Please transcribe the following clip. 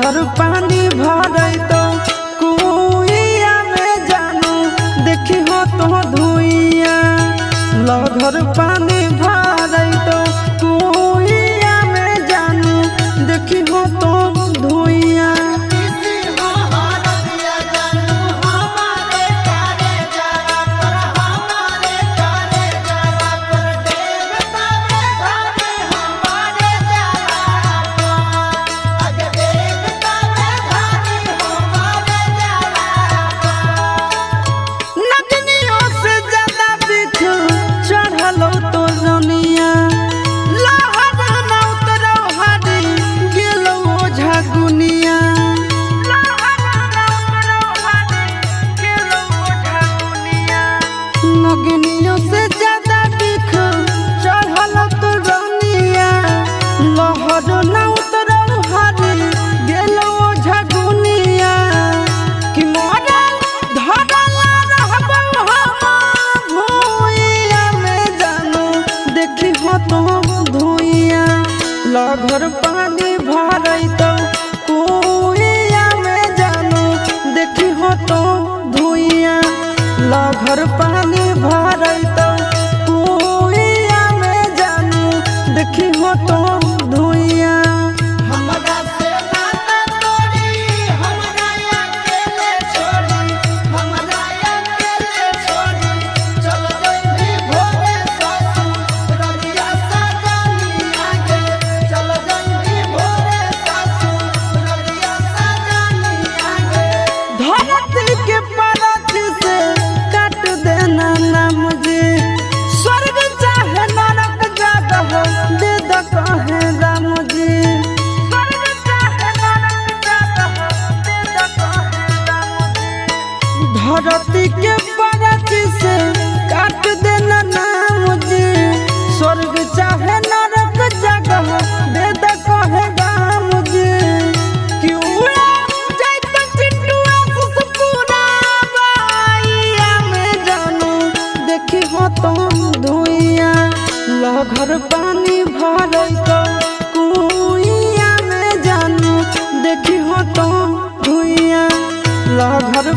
लहर पानी भरे तो कुइया में जानू देखी हो तो धुइया लहर पानी भरे तो कुइया में जानू देखी हो तो धुइया नगनियों से ज्यादा बिख चढ़ल तो रनिया लहर न उतरल हरी गेलो झगुनिया कि मरल धरल रहबो हम भुइया में जानू देखी हो तो धुइया लहर पानी भरे तो कुइया में जानू देखी हो तो धुइया लहर पानी भरे तो कुइया में जानू देखी हो तो धुइया हमरा से नाता तोड़ी हमरा अकेले छोड़ी हमरा अकेले छोड़ी चल जइबी भोरे ससुर रलिया सजनी आगे चल जइबी भोरे ससुर रलिया सजनी आगे धरती के परत से काट देना ना मुझे स्वर्ग चाहे नरक जगह दे द कहे राम जी स्वर्ग चाहे नरक जगह दे द कहे राम जी धरती के परत से काट देना ना मुझे स्वर्ग चाहे नरक जगह दे द कहे राम जी क्यों जाइत चिट्टुआ सुसपुरा बाइया में जानू देखी हो तो धुइया लहर पानी भरे तो कुइया में जानू देखी हो तो धुइया लहर